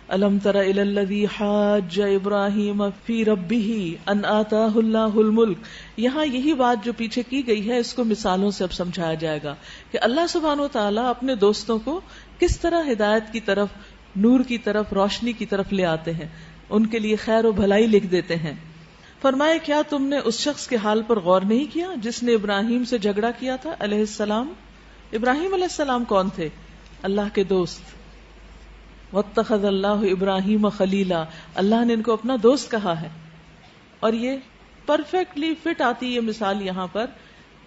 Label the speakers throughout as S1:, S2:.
S1: الم تر الی الذی حاج ابراہیم فی ربہ ان آتاہ اللہ الملک. یہاں یہی بات جو پیچھے کی گئی ہے اس کو مثالوں سے اب سمجھایا جائے گا کہ اللہ سبحانہ و تعالیٰ اپنے دوستوں کو کس طرح ہدایت کی طرف، نور کی طرف، روشنی کی طرف لے آتے ہیں، ان کے لیے خیر و بھلائی لکھ دیتے ہیں. فرمائے کیا تم نے اس شخص کے حال پر غور نہیں کیا جس نے ابراہیم سے جھگڑا کیا تھا علیہ السلام. ابراہیم علیہ السلام کون تھے؟ اللہ کے دوست. واتخذ اللہ ابراہیم خلیلا، اللہ نے ان کو اپنا دوست کہا ہے. اور یہ پرفیکٹلی فٹ آتی یہ مثال یہاں پر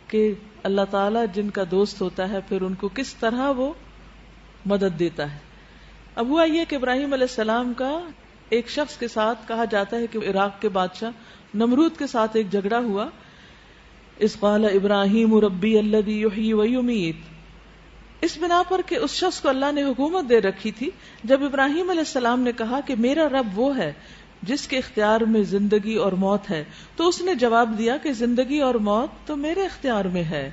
S1: کہ اللہ تعالیٰ جن کا دوست ہوتا ہے پھر ان کو کس طرح وہ مدد دیتا ہے. اب ہوا یہ کہ ابراہیم علیہ السلام کا ایک شخص کے ساتھ کہا جاتا ہے کہ عراق کے بادشاہ نمرود کے ساتھ ایک جھگڑا ہوا. اذ قال ابراہیم ربی الذی یحیی ویمیت، اس بنا پر کہ اس شخص کو اللہ نے حکومت دے رکھی تھی. جب ابراہیم علیہ السلام نے کہا کہ میرا رب وہ ہے جس کے اختیار میں زندگی اور موت ہے، تو اس نے جواب دیا کہ زندگی اور موت تو میرے اختیار میں ہے،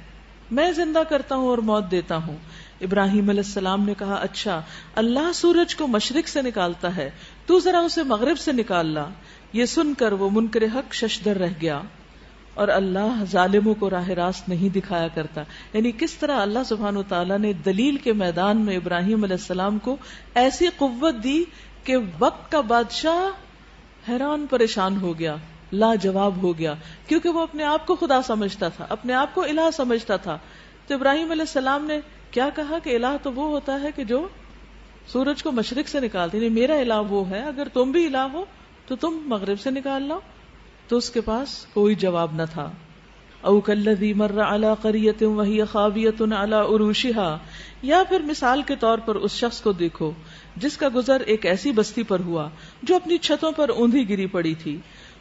S1: میں زندہ کرتا ہوں اور موت دیتا ہوں. ابراہیم علیہ السلام نے کہا اچھا، اللہ سورج کو مشرق سے نکالتا ہے، تو ذرا اسے مغرب سے نکال لا. یہ سن کر وہ منکر حق ششدر رہ گیا، اور اللہ ظالموں کو راہ راست نہیں دکھایا کرتا. یعنی کس طرح اللہ سبحانہ وتعالیٰ نے دلیل کے میدان میں ابراہیم علیہ السلام کو ایسی قوت دی کہ وقت کا بادشاہ حیران پریشان ہو گیا، لاجواب ہو گیا، کیونکہ وہ اپنے آپ کو خدا سمجھتا تھا، اپنے آپ کو الہ سمجھتا تھا. تو ابراہیم علیہ السلام نے کیا کہا کہ الہ تو وہ ہوتا ہے کہ جو سورج کو مشرق سے نکالتے، یعنی میرا الہ وہ ہے، اگر تم بھی الہ ہو تو تم مغرب سے نکال لاؤ. تو اس کے پاس کوئی جواب نہ تھا. او کالذی مر علی قریۃ وہی خاویۃ علی عروشها، یا پھر مثال کے طور پر اس شخص کو دیکھو جس کا گزر ایک ایسی بستی پر ہوا جو اپنی چھتوں پر اوندھی گری پڑی تھی.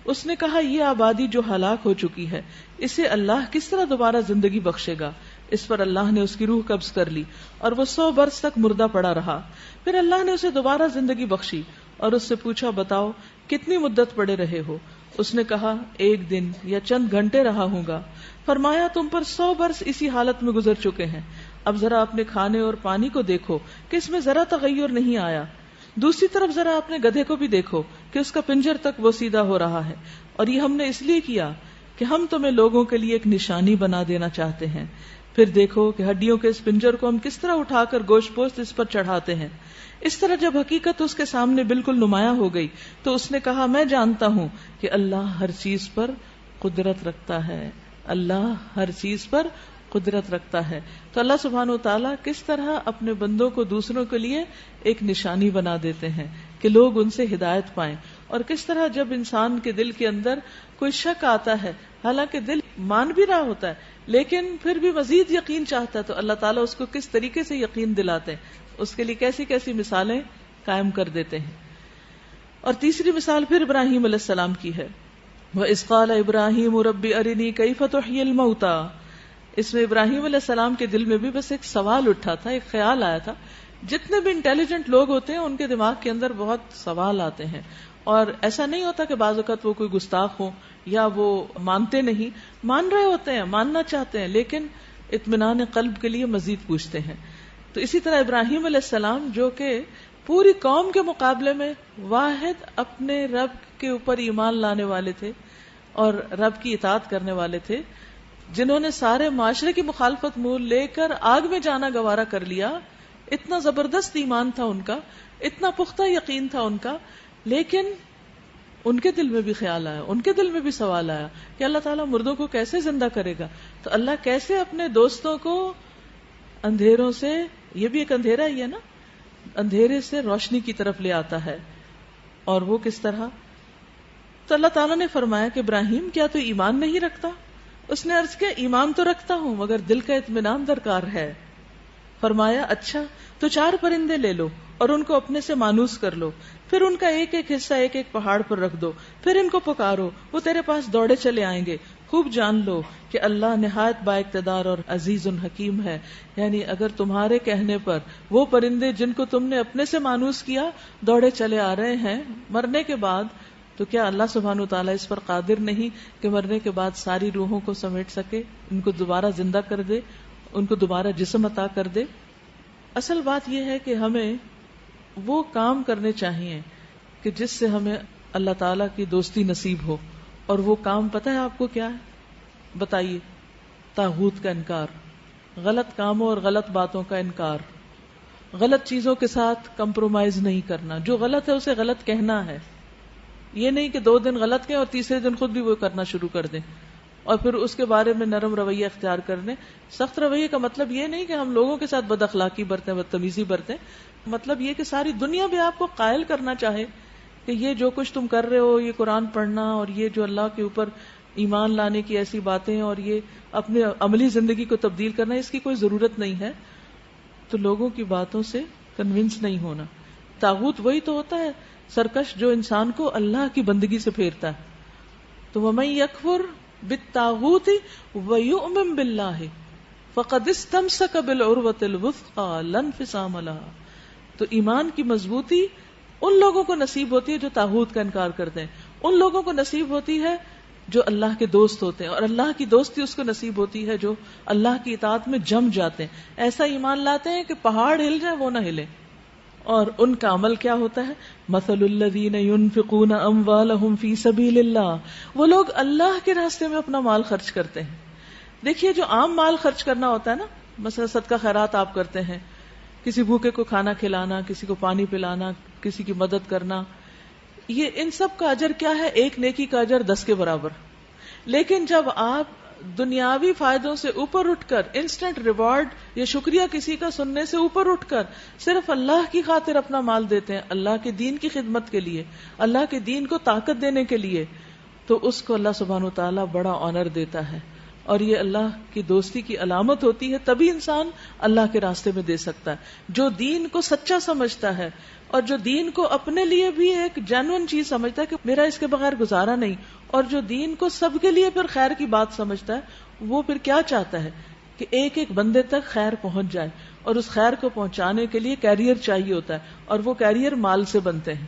S1: اس نے کہا یہ آبادی جو ہلاک ہو چکی ہے اسے اللہ کس طرح دوبارہ زندگی بخشے گا. اس پر اللہ نے اس کی روح قبض کر لی اور وہ 100 برس تک مردہ پڑا رہا. پھر اللہ نے اسے دوبارہ زندگی بخشی اور اس سے پوچھا بتاؤ کتنی مدت پڑے رہے ہو. اس نے کہا 1 دن یا چند گھنٹے رہا ہوں گا. فرمایا تم پر 100 برس اسی حالت میں گزر چکے ہیں، اب ذرا اپنے کھانے اور پانی کو دیکھو کہ اس میں ذرا تغیر نہیں آیا. دوسری طرف ذرا اپنے گدھے کو بھی دیکھو کہ اس کا پنجر تک وہ سیدھا ہو رہا ہے، اور یہ ہم نے اس لیے کیا کہ ہم تمہیں لوگوں کے لیے ایک نشانی بنا دینا چاہتے ہیں. پھر دیکھو کہ ہڈیوں کے اس پنجر کو ہم کس طرح اٹھا کر گوشت پوشت اس پر چڑھاتے ہیں. اس طرح جب حقیقت اس کے سامنے بالکل نمایاں ہو گئی تو اس نے کہا میں جانتا ہوں کہ اللہ ہر چیز پر قدرت رکھتا ہے، اللہ ہر چیز پر قدرت رکھتا ہے. تو اللہ سبحانہ وتعالیٰ کس طرح اپنے بندوں کو دوسروں کے لیے ایک نشانی بنا دیتے ہیں کہ لوگ ان سے ہدایت پائیں. اور کس طرح جب انسان کے دل کے اندر کوئی شک آتا ہے، حالانکہ دل مان بھی رہا ہوتا ہے لیکن پھر بھی مزید یقین چاہتا ہے، تو اللہ تعالیٰ اس کو کس طریقے سے یقین دلاتے ہیں، اس کے لیے کیسی کیسی مثالیں قائم کر دیتے ہیں. اور تیسری مثال پھر ابراہیم علیہ السلام کی ہے. وَإِذْ قَالَ إِبْرَاهِيمُ رَبِّ أَرِنِي كَيْفَ تُحْيِي الْمَوْتَى، اس میں ابراہیم علیہ السلام کے دل میں بھی بس ایک سوال اٹھا تھا، ایک خیال آیا تھا. جتنے بھی انٹیلیجنٹ لوگ ہوتے ہیں ان کے دماغ کے اندر بہت سوال آتے ہیں، اور ایسا نہیں ہوتا کہ بعض اوقات وہ کوئی گستاخ ہو یا وہ مانتے نہیں، مان رہے ہوتے ہیں، ماننا چاہتے ہیں، لیکن اطمینان قلب کے لیے مزید پوچھتے ہیں. تو اسی طرح ابراہیم علیہ السلام جو کہ پوری قوم کے مقابلے میں واحد اپنے رب کے اوپر ایمان لانے والے تھے اور رب کی اطاعت کرنے والے تھے، جنہوں نے سارے معاشرے کی مخالفت مول لے کر آگ میں جانا گوارا کر لیا. اتنا زبردست ایمان تھا ان کا، اتنا پختہ یقین تھا ان کا، لیکن ان کے دل میں بھی خیال آیا، ان کے دل میں بھی سوال آیا کہ اللہ تعالیٰ مردوں کو کیسے زندہ کرے گا. تو اللہ کیسے اپنے دوستوں کو اندھیروں سے، یہ بھی ایک اندھیرا ہی ہے نا، اندھیرے سے روشنی کی طرف لے آتا ہے. اور وہ کس طرح؟ تو اللہ تعالیٰ نے فرمایا کہ ابراہیم کیا تو ایمان نہیں رکھتا؟ اس نے عرض کیا ایمان تو رکھتا ہوں مگر دل کا اطمینان درکار ہے. فرمایا اچھا تو 4 پرندے لے لو اور ان کو اپنے سے مانوس کر لو، پھر ان کا ایک ایک حصہ ایک ایک پہاڑ پر رکھ دو، پھر ان کو پکارو، وہ تیرے پاس دوڑے چلے آئیں گے. خوب جان لو کہ اللہ نہایت با اقتدار اور عزیز حکیم ہے. یعنی اگر تمہارے کہنے پر وہ پرندے جن کو تم نے اپنے سے مانوس کیا دوڑے چلے آ رہے ہیں مرنے کے بعد، تو کیا اللہ سبحانہ وتعالیٰ اس پر قادر نہیں کہ مرنے کے بعد ساری روحوں کو سمیٹ سکے، ان کو دوبارہ زندہ کر دے، ان کو دوبارہ جسم عطا کر دے. اصل بات یہ ہے کہ ہمیں وہ کام کرنے چاہیے کہ جس سے ہمیں اللہ تعالیٰ کی دوستی نصیب ہو. اور وہ کام پتہ ہے آپ کو کیا ہے؟ بتائیے. طاغوت کا انکار، غلط کاموں اور غلط باتوں کا انکار، غلط چیزوں کے ساتھ کمپرومائز نہیں کرنا. جو غلط ہے اسے غلط کہنا ہے. یہ نہیں کہ 2 دن غلط کہیں اور تیسرے دن خود بھی وہ کرنا شروع کر دیں اور پھر اس کے بارے میں نرم رویہ اختیار کر لیں. سخت رویے کا مطلب یہ نہیں کہ ہم لوگوں کے ساتھ بد اخلاقی برتیں، بدتمیزی برتیں. مطلب یہ کہ ساری دنیا بھی آپ کو قائل کرنا چاہے کہ یہ جو کچھ تم کر رہے ہو، یہ قرآن پڑھنا اور یہ جو اللہ کے اوپر ایمان لانے کی ایسی باتیں اور یہ اپنے عملی زندگی کو تبدیل کرنا، اس کی کوئی ضرورت نہیں ہے. تو لوگوں کی باتوں سے کنونس نہیں ہونا. طاغوت وہی تو ہوتا ہے سرکش جو انسان کو اللہ کی بندگی سے پھیرتا ہے. تو وَمَن يَكْفُرْ بِالطَّاغُوتِ وَيُؤْمِن بِاللَّهِ فَقَدِ اسْتَمْسَكَ بِالْعُرْوَةِ الْوُثْقَىٰ لَا انفصام لَهَا. تو ایمان کی مضبوطی ان لوگوں کو نصیب ہوتی ہے جو طاغوت کا انکار کرتے ہیں. ان لوگوں کو نصیب ہوتی ہے جو اللہ کے دوست ہوتے ہیں، اور اللہ کی دوستی اس کو نصیب ہوتی ہے جو اللہ کی اطاعت میں جم جاتے ہیں. ایسا ایمان لاتے ہیں کہ پہاڑ ہل جائے وہ نہ ہلے. اور ان کا عمل کیا ہوتا ہے؟ مثل الذین ينفقون اموالهم فی سبیل اللہ. وہ لوگ اللہ کے راستے میں اپنا مال خرچ کرتے ہیں. دیکھیے جو عام مال خرچ کرنا ہوتا ہے نا، مثلا صدقہ خیرات آپ کرتے ہیں، کسی بھوکے کو کھانا کھلانا، کسی کو پانی پلانا، کسی کی مدد کرنا، یہ ان سب کا اجر کیا ہے؟ ایک نیکی کا اجر 10 کے برابر. لیکن جب آپ دنیاوی فائدوں سے اوپر اٹھ کر، انسٹنٹ ریوارڈ یا شکریہ کسی کا سننے سے اوپر اٹھ کر صرف اللہ کی خاطر اپنا مال دیتے ہیں، اللہ کے دین کی خدمت کے لیے، اللہ کے دین کو طاقت دینے کے لیے، تو اس کو اللہ سبحانہ و تعالیٰ بڑا آنر دیتا ہے. اور یہ اللہ کی دوستی کی علامت ہوتی ہے. تبھی انسان اللہ کے راستے میں دے سکتا ہے. جو دین کو سچا سمجھتا ہے اور جو دین کو اپنے لیے بھی ایک جینوئن چیز سمجھتا ہے کہ میرا اس کے بغیر گزارا نہیں، اور جو دین کو سب کے لیے پھر خیر کی بات سمجھتا ہے، وہ پھر کیا چاہتا ہے کہ ایک ایک بندے تک خیر پہنچ جائے. اور اس خیر کو پہنچانے کے لیے کیریئر چاہیے ہوتا ہے، اور وہ کیریئر مال سے بنتے ہیں.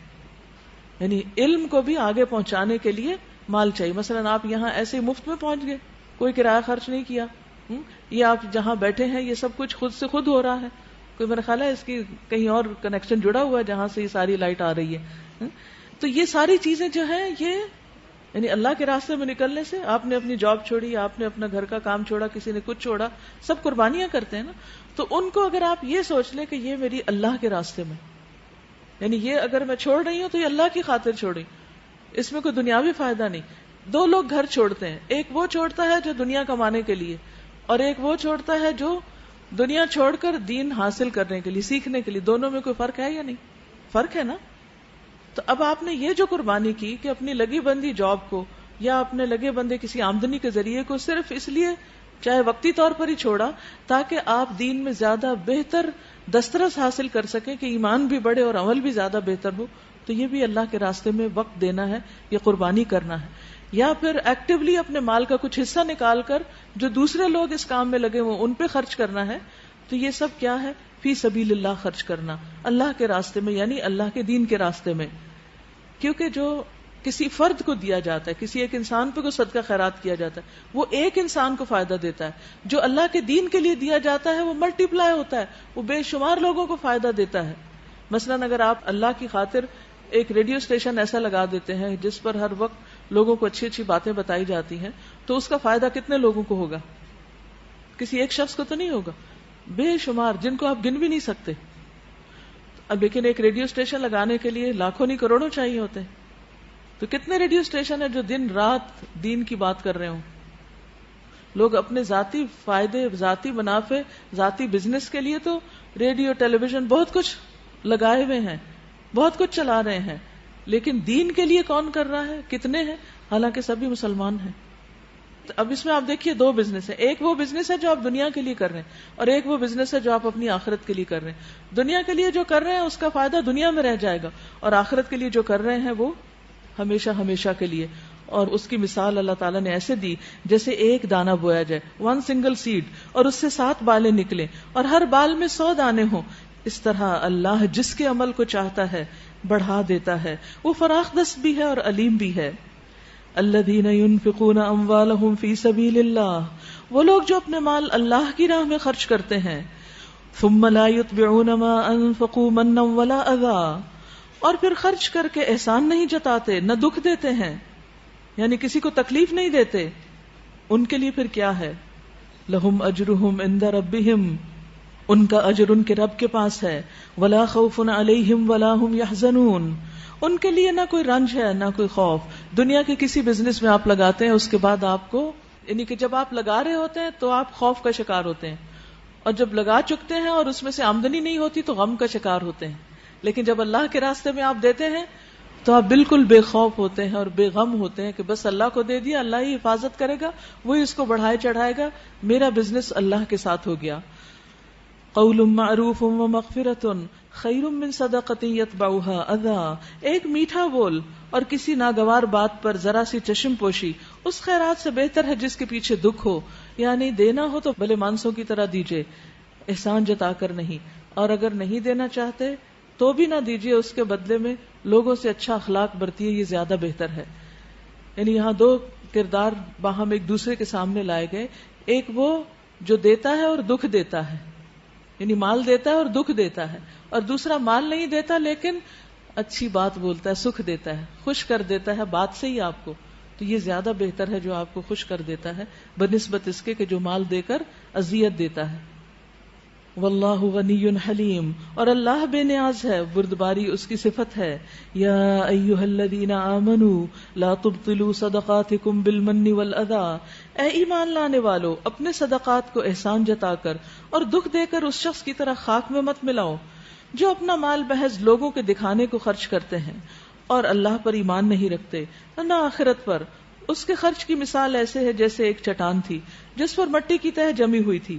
S1: یعنی علم کو بھی آگے پہنچانے کے لیے مال چاہیے. مثلا آپ یہاں ایسے ہی مفت میں پہنچ گئے، کوئی کرایہ خرچ نہیں کیا، یہ آپ جہاں بیٹھے ہیں یہ سب کچھ خود سے خود ہو رہا ہے. کوئی میرا خیال ہے اس کی کہیں اور کنیکشن جڑا ہوا ہے جہاں سے یہ ساری لائٹ آ رہی ہے. تو یہ ساری چیزیں جو ہیں یہ یعنی اللہ کے راستے میں نکلنے سے، آپ نے اپنی جاب چھوڑی، آپ نے اپنا گھر کا کام چھوڑا، کسی نے کچھ چھوڑا، سب قربانیاں کرتے ہیں نا. تو ان کو اگر آپ یہ سوچ لیں کہ یہ میری اللہ کے راستے میں، یعنی یہ اگر میں چھوڑ رہی ہوں تو یہ اللہ کی خاطر چھوڑی، اس میں کوئی دنیاوی فائدہ نہیں. 2 لوگ گھر چھوڑتے ہیں، ایک وہ چھوڑتا ہے جو دنیا کمانے کے لیے، اور ایک وہ چھوڑتا ہے جو دنیا چھوڑ کر دین حاصل کرنے کے لیے، سیکھنے کے لیے. دونوں میں کوئی فرق ہے یا نہیں؟ فرق ہے نا. تو اب آپ نے یہ جو قربانی کی کہ اپنی لگی بندی جاب کو یا اپنے لگے بندے کسی آمدنی کے ذریعے کو صرف اس لیے چاہے وقتی طور پر ہی چھوڑا تاکہ آپ دین میں زیادہ بہتر دسترس حاصل کر سکیں کہ ایمان بھی بڑھے اور عمل بھی زیادہ بہتر ہو. تو یہ بھی اللہ کے راستے میں وقت دینا ہے، یہ قربانی کرنا ہے. یا پھر ایکٹیولی اپنے مال کا کچھ حصہ نکال کر جو دوسرے لوگ اس کام میں لگے ہوئے ان پہ خرچ کرنا ہے. تو یہ سب کیا ہے؟ فی سبیل اللہ خرچ کرنا، اللہ کے راستے میں، یعنی اللہ کے دین کے راستے میں. کیونکہ جو کسی فرد کو دیا جاتا ہے، کسی ایک انسان پہ کوئی صدقہ خیرات کیا جاتا ہے، وہ ایک انسان کو فائدہ دیتا ہے. جو اللہ کے دین کے لیے دیا جاتا ہے وہ ملٹی پلائی ہوتا ہے، وہ بے شمار لوگوں کو فائدہ دیتا ہے. مثلاً اگر آپ اللہ کی خاطر ایک ریڈیو اسٹیشن ایسا لگا دیتے ہیں جس پر ہر وقت لوگوں کو اچھی اچھی باتیں بتائی جاتی ہیں، تو اس کا فائدہ کتنے لوگوں کو ہوگا؟ کسی ایک شخص کو تو نہیں ہوگا، بے شمار، جن کو آپ گن بھی نہیں سکتے. اب لیکن ایک ریڈیو اسٹیشن لگانے کے لیے لاکھوں نہیں کروڑوں چاہیے ہوتے ہیں. تو کتنے ریڈیو اسٹیشن ہیں جو دن رات دین کی بات کر رہے ہوں. لوگ اپنے ذاتی فائدے، ذاتی منافع، ذاتی بزنس کے لیے تو ریڈیو، ٹیلی ویژن بہت کچھ لگائے ہوئے ہیں، بہت کچھ چلا رہے ہیں. لیکن دین کے لیے کون کر رہا ہے؟ کتنے ہیں؟ حالانکہ سبھی مسلمان ہیں. تو اب اس میں آپ دیکھیے 2 بزنس ہیں. ایک وہ بزنس ہے جو آپ دنیا کے لیے کر رہے ہیں، اور ایک وہ بزنس ہے جو آپ اپنی آخرت کے لیے کر رہے ہیں. دنیا کے لیے جو کر رہے ہیں اس کا فائدہ دنیا میں رہ جائے گا، اور آخرت کے لیے جو کر رہے ہیں وہ ہمیشہ ہمیشہ کے لیے. اور اس کی مثال اللہ تعالیٰ نے ایسے دی جیسے ایک دانہ بویا جائے، 1 single seed، اور اس سے 7 بالیں نکلیں اور ہر بال میں 100 دانے ہوں. اس طرح اللہ جس کے عمل کو چاہتا ہے بڑھا دیتا ہے. وہ فراخ دست بھی ہے اور علیم بھی ہے. الذین ينفقون اموالهم فی سبیل اللہ، وہ لوگ جو اپنے مال اللہ کی راہ میں خرچ کرتے ہیں. ثم لا يتبعون ما انفقوا منا ولا اذى، اور پھر خرچ کر کے احسان نہیں جتاتے، نہ دکھ دیتے ہیں، یعنی کسی کو تکلیف نہیں دیتے، ان کے لیے پھر کیا ہے؟ لہم اجرہم عند ربہم، ان کا اجر ان کے رب کے پاس ہے، ولا خوف علیہم ولا هم يحزنون، ان کے لیے نہ کوئی رنج ہے نہ کوئی خوف۔ دنیا کے کسی بزنس میں آپ لگاتے ہیں، اس کے بعد آپ کو یعنی کہ جب آپ لگا رہے ہوتے ہیں تو آپ خوف کا شکار ہوتے ہیں، اور جب لگا چکتے ہیں اور اس میں سے آمدنی نہیں ہوتی تو غم کا شکار ہوتے ہیں، لیکن جب اللہ کے راستے میں آپ دیتے ہیں تو آپ بالکل بے خوف ہوتے ہیں اور بے غم ہوتے ہیں کہ بس اللہ کو دے دیا، اللہ ہی حفاظت کرے گا، وہی اس کو بڑھائے چڑھائے گا، میرا بزنس اللہ کے ساتھ ہو گیا۔ قول معروف ومغفرۃ خیر من صدقۃ یتبعها اذی، ایک میٹھا بول اور کسی ناگوار بات پر ذرا سی چشم پوشی اس خیرات سے بہتر ہے جس کے پیچھے دکھ ہو، یعنی دینا ہو تو بھلے مانسوں کی طرح دیجیے، احسان جتا کر نہیں، اور اگر نہیں دینا چاہتے تو بھی نہ دیجیے، اس کے بدلے میں لوگوں سے اچھا اخلاق برتیے، یہ زیادہ بہتر ہے۔ یعنی یہاں دو کردار باہم ایک دوسرے کے سامنے لائے گئے، ایک وہ جو دیتا ہے اور دکھ دیتا ہے، یعنی مال دیتا ہے اور دکھ دیتا ہے، اور دوسرا مال نہیں دیتا لیکن اچھی بات بولتا ہے، سکھ دیتا ہے، خوش کر دیتا ہے بات سے ہی آپ کو، تو یہ زیادہ بہتر ہے جو آپ کو خوش کر دیتا ہے بنسبت اس کے کہ جو مال دے کر اذیت دیتا ہے۔ واللہ غنی حلیم، اور اللہ بے نیاز ہے، بردباری اس کی صفت ہے۔ یا ایھا الذین آمنوا لا تبطلوا صدقاتکم بالمن والاذی، اے ایمان لانے والو اپنے صدقات کو احسان جتا کر اور دکھ دے کر اس شخص کی طرح خاک میں مت ملاؤ جو اپنا مال محض لوگوں کے دکھانے کو خرچ کرتے ہیں اور اللہ پر ایمان نہیں رکھتے نہ آخرت پر۔ اس کے خرچ کی مثال ایسے ہے جیسے ایک چٹان تھی جس پر مٹی کی تہ جمی ہوئی تھی،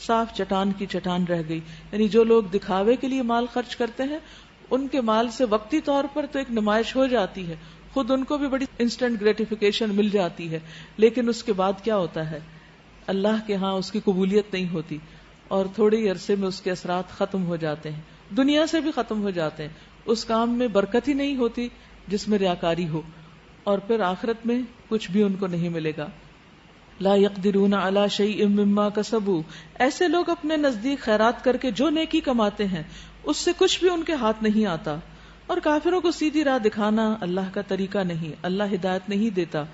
S1: صاف چٹان کی چٹان رہ گئی۔ یعنی جو لوگ دکھاوے کے لیے مال خرچ کرتے ہیں ان کے مال سے وقتی طور پر تو ایک نمائش ہو جاتی ہے، خود ان کو بھی بڑی انسٹنٹ گریٹیفیکیشن مل جاتی ہے، لیکن اس کے بعد کیا ہوتا ہے؟ اللہ کے ہاں اس کی قبولیت نہیں ہوتی، اور تھوڑے ہی عرصے میں اس کے اثرات ختم ہو جاتے ہیں، دنیا سے بھی ختم ہو جاتے ہیں، اس کام میں برکت ہی نہیں ہوتی جس میں ریاکاری ہو، اور پھر آخرت میں کچھ بھی ان کو نہیں ملے گا۔ لا يقدرون على شيء مما كسبوا، ایسے لوگ اپنے نزدیک خیرات کر کے جو نیکی کماتے ہیں اس سے کچھ بھی ان کے ہاتھ نہیں آتا، اور کافروں کو سیدھی راہ دکھانا اللہ کا طریقہ نہیں، اللہ ہدایت نہیں دیتا۔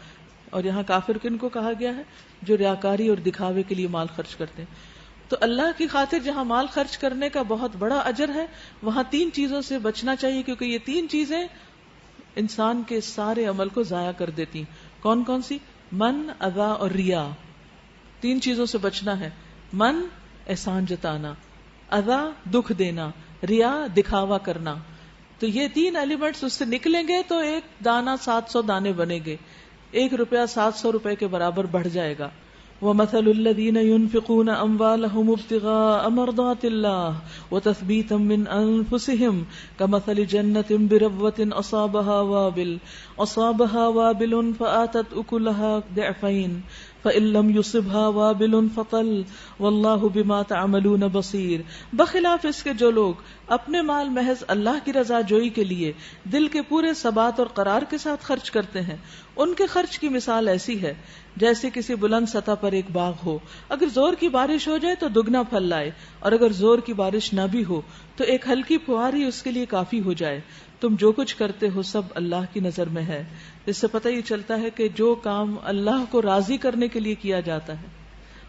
S1: اور یہاں کافر کن کو کہا گیا ہے؟ جو ریاکاری اور دکھاوے کے لیے مال خرچ کرتے ہیں۔ تو اللہ کی خاطر جہاں مال خرچ کرنے کا بہت بڑا اجر ہے، وہاں تین چیزوں سے بچنا چاہیے، کیونکہ یہ تین چیزیں انسان کے سارے عمل کو ضائع کر دیتی ہیں۔ کون کون سی؟ من، اذا اور ریا، تین چیزوں سے بچنا ہے۔ من، احسان جتانا، اذا، دکھ دینا، ریا، دکھاوا کرنا۔ تو یہ تین ایلیمنٹس اس سے نکلیں گے تو ایک دانہ 700 دانے بنے گے، 1 روپیہ 700 روپے کے برابر بڑھ جائے گا۔ وَمَثَلُ الَّذِينَ يُنْفِقُونَ أَمْوَالَهُمُ ابْتِغَاءَ مَرْضَاتِ اللَّهِ وَتَثْبِيتًا مِّنْ أَنفُسِهِمْ كَمَثَلِ جَنَّةٍ بِرَبْوَةٍ أَصَابَهَا وَابِلٌ فَآتَتْ أُكُلَهَا ضِعْفَيْنِ فَإِن لَّمْ يُصِبْهَا وَابِلٌ فَطَلٌّ وَاللَّهُ بِمَا تَعْمَلُونَ بَصِيرٌ، بخلاف اس کے جو لوگ اپنے مال محض اللہ کی رضا جوئی کے لیے دل کے پورے ثبات اور قرار کے ساتھ خرچ کرتے ہیں، ان کے خرچ کی مثال ایسی ہے جیسے کسی بلند سطح پر ایک باغ ہو، اگر زور کی بارش ہو جائے تو دگنا پھل لائے، اور اگر زور کی بارش نہ بھی ہو تو ایک ہلکی پھوار ہی اس کے لیے کافی ہو جائے۔ تم جو کچھ کرتے ہو سب اللہ کی نظر میں ہے۔ اس سے پتہ یہ چلتا ہے کہ جو کام اللہ کو راضی کرنے کے لیے کیا جاتا ہے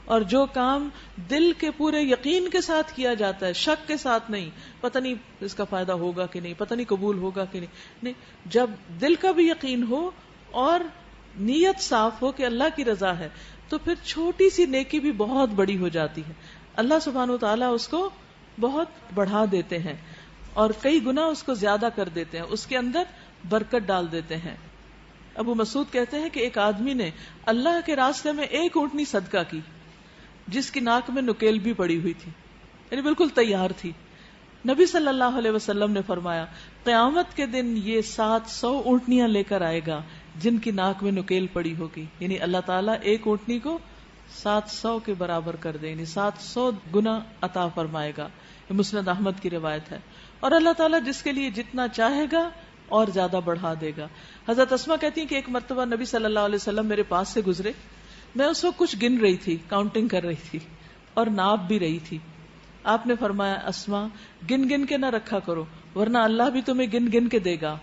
S1: اور جو کام دل کے پورے یقین کے ساتھ کیا جاتا ہے، شک کے ساتھ نہیں، پتہ نہیں اس کا فائدہ ہوگا کہ نہیں، پتہ نہیں قبول ہوگا کہ نہیں، جب دل کا بھی یقین ہو اور نیت صاف ہو کہ اللہ کی رضا ہے، تو پھر چھوٹی سی نیکی بھی بہت بڑی ہو جاتی ہے، اللہ سبحانہ و تعالیٰ اس کو بہت بڑھا دیتے ہیں اور کئی گنا اس کو زیادہ کر دیتے ہیں، اس کے اندر برکت ڈال دیتے ہیں۔ ابو مسعود کہتے ہیں کہ ایک آدمی نے اللہ کے راستے میں 1 اونٹنی صدقہ کی جس کی ناک میں نکیل بھی پڑی ہوئی تھی، یعنی بالکل تیار تھی۔ نبی صلی اللہ علیہ وسلم نے فرمایا قیامت کے دن یہ 700 اونٹنیاں لے کر آئے گا جن کی ناک میں نکیل پڑی ہوگی، یعنی اللہ تعالیٰ 1 اونٹنی کو 700 کے برابر کر دے، یعنی 700 گنا عطا فرمائے گا۔ یہ مسند احمد کی روایت ہے، اور اللہ تعالیٰ جس کے لیے جتنا چاہے گا اور زیادہ بڑھا دے گا۔ حضرت اسما کہتی ہیں کہ ایک مرتبہ نبی صلی اللہ علیہ وسلم میرے پاس سے گزرے میں اس وقت کچھ گن رہی تھی، کاؤنٹنگ کر رہی تھی اور ناپ بھی رہی تھی. آپ نے فرمایا اسما گن گن کے نہ رکھا کرو ورنہ اللہ بھی تمہیں گن گن کے دے گا.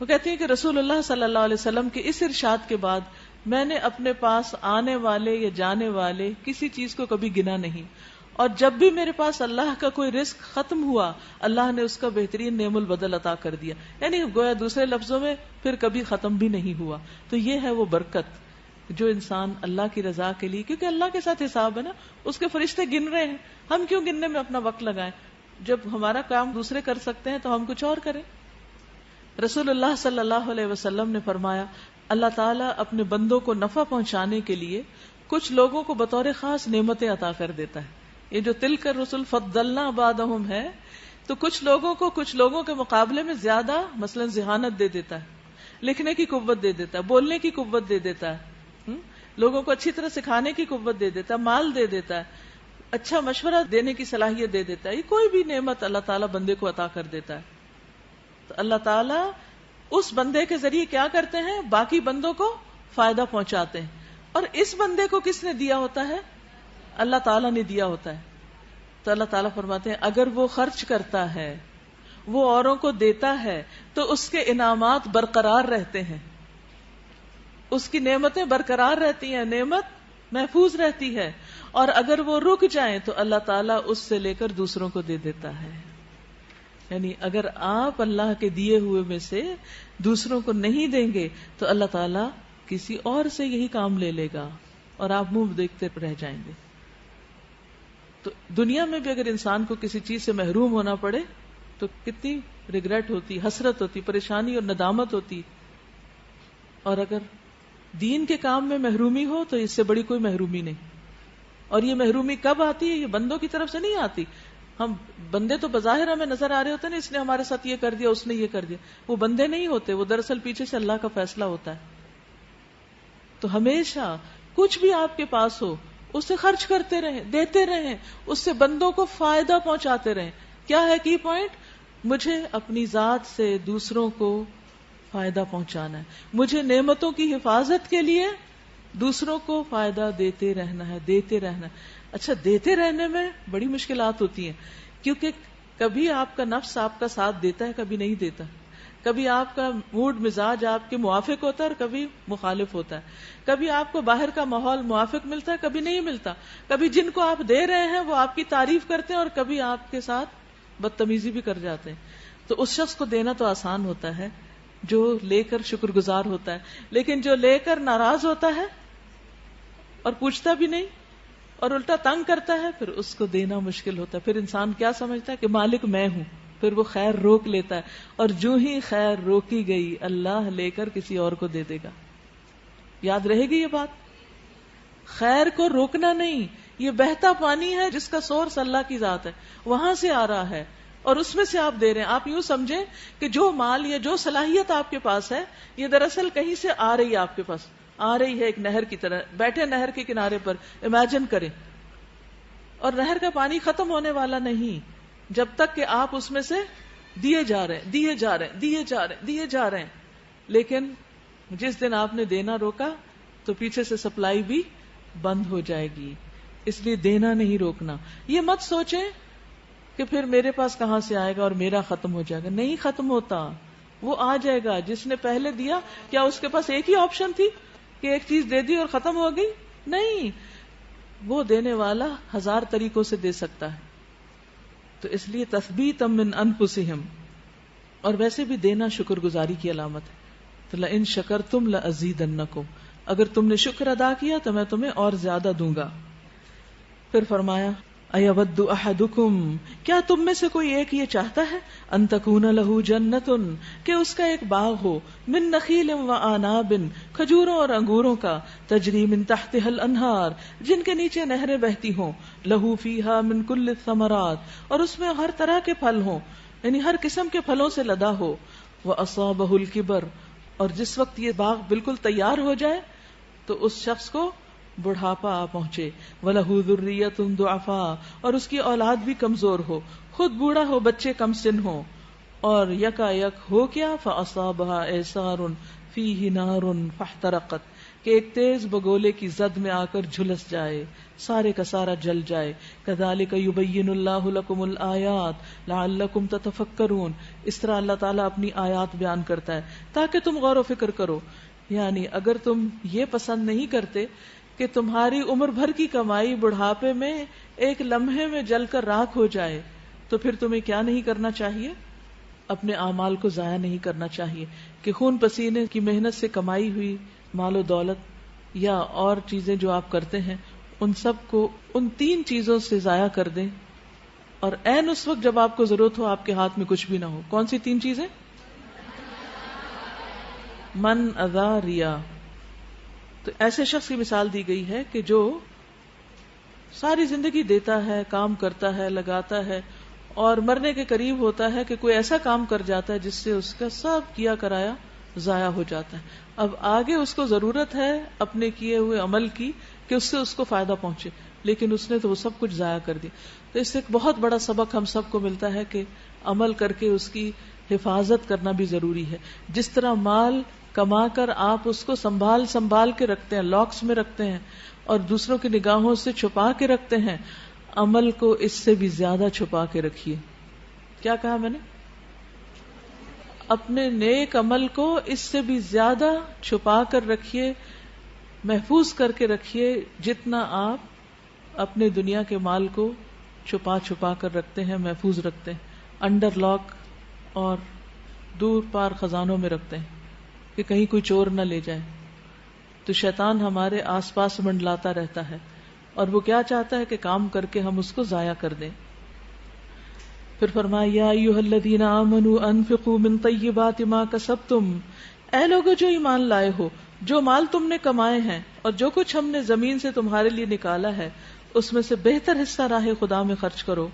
S1: وہ کہتی ہیں کہ رسول اللہ صلی اللہ علیہ وسلم کے اس ارشاد کے بعد میں نے اپنے پاس آنے والے یا جانے والے کسی چیز کو کبھی گنا نہیں، اور جب بھی میرے پاس اللہ کا کوئی رزق ختم ہوا اللہ نے اس کا بہترین نعم البدل عطا کر دیا. یعنی گویا دوسرے لفظوں میں پھر کبھی ختم بھی نہیں ہوا. تو یہ ہے وہ برکت جو انسان اللہ کی رضا کے لیے، کیونکہ اللہ کے ساتھ حساب ہے نا، اس کے فرشتے گن رہے ہیں، ہم کیوں گننے میں اپنا وقت لگائیں؟ جب ہمارا کام دوسرے کر سکتے ہیں تو ہم کچھ اور کریں. رسول اللہ صلی اللہ علیہ وسلم نے فرمایا اللہ تعالیٰ اپنے بندوں کو نفع پہنچانے کے لیے کچھ لوگوں کو بطور خاص نعمتیں عطا کر دیتا ہے. یہ جو تلک الرسل فضلنا بعضهم ہے، تو کچھ لوگوں کو کچھ لوگوں کے مقابلے میں زیادہ مثلا ذہانت دے دیتا ہے، لکھنے کی قوت دے دیتا ہے، بولنے کی قوت دے دیتا ہے، لوگوں کو اچھی طرح سکھانے کی قوت دے دیتا ہے، مال دے دیتا ہے، اچھا مشورہ دینے کی صلاحیت دے دیتا ہے. یہ کوئی بھی نعمت اللہ تعالیٰ بندے کو عطا کر دیتا ہے. تو اللہ تعالیٰ اس بندے کے ذریعے کیا کرتے ہیں؟ باقی بندوں کو فائدہ پہنچاتے ہیں. اور اس بندے کو کس نے دیا ہوتا ہے؟ اللہ تعالیٰ نے دیا ہوتا ہے. تو اللہ تعالیٰ فرماتے ہیں اگر وہ خرچ کرتا ہے، وہ اوروں کو دیتا ہے، تو اس کے انعامات برقرار رہتے ہیں، اس کی نعمتیں برقرار رہتی ہیں، نعمت محفوظ رہتی ہے. اور اگر وہ رک جائیں تو اللہ تعالیٰ اس سے لے کر دوسروں کو دے دیتا ہے. یعنی اگر آپ اللہ کے دیے ہوئے میں سے دوسروں کو نہیں دیں گے تو اللہ تعالیٰ کسی اور سے یہی کام لے لے گا اور آپ منہ دیکھتے رہ جائیں گے. تو دنیا میں بھی اگر انسان کو کسی چیز سے محروم ہونا پڑے تو کتنی ریگریٹ ہوتی، حسرت ہوتی، پریشانی اور ندامت ہوتی. اور اگر دین کے کام میں محرومی ہو تو اس سے بڑی کوئی محرومی نہیں. اور یہ محرومی کب آتی ہے؟ یہ بندوں کی طرف سے نہیں آتی. ہم بندے تو بظاہر ہمیں نظر آ رہے ہوتے ہیں نا، اس نے ہمارے ساتھ یہ کر دیا، اس نے یہ کر دیا. وہ بندے نہیں ہوتے، وہ دراصل پیچھے سے اللہ کا فیصلہ ہوتا ہے. تو ہمیشہ کچھ بھی آپ کے پاس ہو اسے خرچ کرتے رہیں، دیتے رہیں، اس سے بندوں کو فائدہ پہنچاتے رہیں. کیا ہے کی پوائنٹ؟ مجھے اپنی ذات سے دوسروں کو فائدہ پہنچانا ہے، مجھے نعمتوں کی حفاظت کے لیے دوسروں کو فائدہ دیتے رہنا ہے، دیتے رہنا ہے. اچھا دیتے رہنے میں بڑی مشکلات ہوتی ہیں، کیونکہ کبھی آپ کا نفس آپ کا ساتھ دیتا ہے، کبھی نہیں دیتا. کبھی آپ کا موڈ مزاج آپ کے موافق ہوتا ہے اور کبھی مخالف ہوتا ہے. کبھی آپ کو باہر کا ماحول موافق ملتا ہے، کبھی نہیں ملتا. کبھی جن کو آپ دے رہے ہیں وہ آپ کی تعریف کرتے ہیں اور کبھی آپ کے ساتھ بدتمیزی بھی کر جاتے ہیں. تو اس شخص کو دینا تو آسان ہوتا ہے جو لے کر شکر گزار ہوتا ہے، لیکن جو لے کر ناراض ہوتا ہے اور پوچھتا بھی نہیں اور الٹا تنگ کرتا ہے، پھر اس کو دینا مشکل ہوتا ہے. پھر انسان کیا سمجھتا ہے کہ مالک میں ہوں، پھر وہ خیر روک لیتا ہے، اور جو ہی خیر روکی گئی اللہ لے کر کسی اور کو دے دے گا. یاد رہے گی یہ بات؟ خیر کو روکنا نہیں، یہ بہتا پانی ہے جس کا سورس اللہ کی ذات ہے، وہاں سے آ رہا ہے اور اس میں سے آپ دے رہے ہیں. آپ یوں سمجھیں کہ جو مال یا جو صلاحیت آپ کے پاس ہے یہ دراصل کہیں سے آ رہی ہے، آپ کے پاس آ رہی ہے ایک نہر کی طرح. بیٹھے نہر کے کنارے پر، امیجن کریں، اور نہر کا پانی ختم ہونے والا نہیں جب تک کہ آپ اس میں سے دیے جا رہے ہیں، دیے جا رہے ہیں، دیے جا رہے ہیں، دیے جا رہے ہیں. لیکن جس دن آپ نے دینا روکا تو پیچھے سے سپلائی بھی بند ہو جائے گی. اس لیے دینا نہیں روکنا. یہ مت سوچیں کہ پھر میرے پاس کہاں سے آئے گا اور میرا ختم ہو جائے گا. نہیں ختم ہوتا، وہ آ جائے گا. جس نے پہلے دیا کیا اس کے پاس ایک ہی آپشن تھی کہ ایک چیز دے دی اور ختم ہو گئی؟ نہیں، وہ دینے والا 1000 طریقوں سے دے سکتا ہے. تو اس لیے تثبیتا من انفسہم. اور ویسے بھی دینا شکر گزاری کی علامت ہے. تو لئن شکرتم لازیدنکم، اگر تم نے شکر ادا کیا تو میں تمہیں اور زیادہ دوں گا. پھر فرمایا ایود احدکم، کیا تم میں سے کوئی ایک یہ چاہتا ہے ان تکون لہ جنۃ، کہ اس کا ایک باغ ہو، من نخیل و اعناب، کھجوروں اور انگوروں کا، تجری من تحتها الانہار، جن کے نیچے نہریں بہتی ہوں، لہ فیہا من کل الثمرات، اور اس میں ہر طرح کے پھل ہوں، یعنی ہر قسم کے پھلوں سے لدا ہو. واصابہ الکبر، اور جس وقت یہ باغ بالکل تیار ہو جائے تو اس شخص کو بڑھاپا آ پہنچے. وَلَهُ ذُرِّيَّةٌ ضُعَفَاءُ، اور اس کی اولاد بھی کمزور ہو، خود بوڑھا ہو، بچے کم سن ہو. اور یکا یک ہو کیا، فَأَصَابَهَا إِعْصَارٌ فِيهِ نَارٌ فَاحْتَرَقَتْ، کہ ایک تیز بگولے کی زد میں آ کر جھلس جائے، سارے کا سارا جل جائے. کذالک یبین اللہ لکم الآیات لعلکم تتفکرون. اس طرح اللہ تعالیٰ اپنی آیات بیان کرتا ہے تاکہ تم غور و فکر کرو. یعنی اگر تم یہ پسند نہیں کرتے کہ تمہاری عمر بھر کی کمائی بڑھاپے میں ایک لمحے میں جل کر راکھ ہو جائے، تو پھر تمہیں کیا نہیں کرنا چاہیے؟ اپنے اعمال کو ضائع نہیں کرنا چاہیے کہ خون پسینے کی محنت سے کمائی ہوئی مال و دولت یا اور چیزیں جو آپ کرتے ہیں ان سب کو ان 3 چیزوں سے ضائع کر دیں، اور عین اس وقت جب آپ کو ضرورت ہو آپ کے ہاتھ میں کچھ بھی نہ ہو. کون سی 3 چیزیں؟ من، اذا، ریا. تو ایسے شخص کی مثال دی گئی ہے کہ جو ساری زندگی دیتا ہے، کام کرتا ہے، لگاتا ہے، اور مرنے کے قریب ہوتا ہے کہ کوئی ایسا کام کر جاتا ہے جس سے اس کا سب کیا کرایا ضائع ہو جاتا ہے. اب آگے اس کو ضرورت ہے اپنے کیے ہوئے عمل کی کہ اس سے اس کو فائدہ پہنچے، لیکن اس نے تو وہ سب کچھ ضائع کر دیا. تو اس سے ایک بہت بڑا سبق ہم سب کو ملتا ہے کہ عمل کر کے اس کی حفاظت کرنا بھی ضروری ہے. جس طرح مال کما کر آپ اس کو سنبھال کے رکھتے ہیں، لاکس میں رکھتے ہیں اور دوسروں کی نگاہوں سے چھپا کے رکھتے ہیں، عمل کو اس سے بھی زیادہ چھپا کے رکھیے. کیا کہا میں نے؟ اپنے نیک عمل کو اس سے بھی زیادہ چھپا کر رکھیے، محفوظ کر کے رکھیے جتنا آپ اپنے دنیا کے مال کو چھپا کر رکھتے ہیں، محفوظ رکھتے ہیں، انڈر لاک اور دور پار خزانوں میں رکھتے ہیں کہ کہیں کوئی چور نہ لے جائے. تو شیطان ہمارے آس پاس منڈلاتا رہتا ہے اور وہ کیا چاہتا ہے کہ کام کر کے ہم اس کو ضائع کر دیں. پھر فرمایا یا ایھا الذین آمنوا انفقوا من طیبات ما کسبتم، اے لوگو جو ایمان لائے ہو، جو مال تم نے کمائے ہیں اور جو کچھ ہم نے زمین سے تمہارے لیے نکالا ہے اس میں سے بہتر حصہ راہ خدا میں خرچ کرو.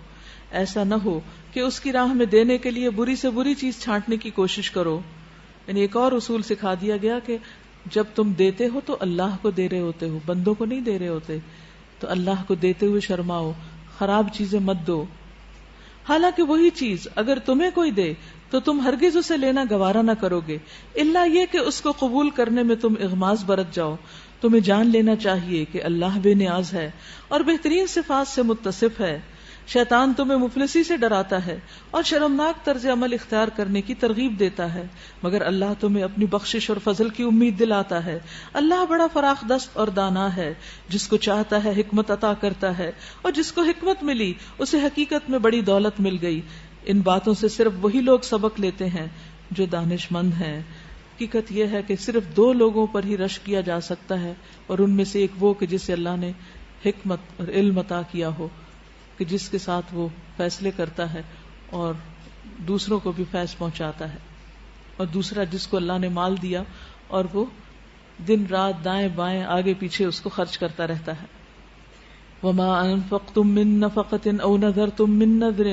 S1: ایسا نہ ہو کہ اس کی راہ میں دینے کے لیے بری سے بری چیز چھانٹنے کی کوشش کرو. یعنی ایک اور اصول سکھا دیا گیا کہ جب تم دیتے ہو تو اللہ کو دے رہے ہوتے ہو، بندوں کو نہیں دے رہے ہوتے. تو اللہ کو دیتے ہوئے شرماؤ، خراب چیزیں مت دو. حالانکہ وہی چیز اگر تمہیں کوئی دے تو تم ہرگز اسے لینا گوارا نہ کرو گے، الا یہ کہ اس کو قبول کرنے میں تم اغماض برت جاؤ. تمہیں جان لینا چاہیے کہ اللہ بے نیاز ہے اور بہترین صفات سے متصف ہے. شیطان تمہیں مفلسی سے ڈراتا ہے اور شرمناک طرز عمل اختیار کرنے کی ترغیب دیتا ہے، مگر اللہ تمہیں اپنی بخشش اور فضل کی امید دلاتا ہے. اللہ بڑا فراخ دست اور دانا ہے، جس کو چاہتا ہے حکمت عطا کرتا ہے، اور جس کو حکمت ملی اسے حقیقت میں بڑی دولت مل گئی. ان باتوں سے صرف وہی لوگ سبق لیتے ہیں جو دانش مند ہیں. حقیقت یہ ہے کہ صرف 2 لوگوں پر ہی رشک کیا جا سکتا ہے، اور ان میں سے ایک وہ کہ جسے اللہ نے حکمت اور علم عطا کیا ہو، کہ جس کے ساتھ وہ فیصلے کرتا ہے اور دوسروں کو بھی فیض پہنچاتا ہے، اور دوسرا جس کو اللہ نے مال دیا اور وہ دن رات دائیں بائیں آگے پیچھے اس کو خرچ کرتا رہتا ہے. وما انفقتم من نفقۃ او نذرتم من نذر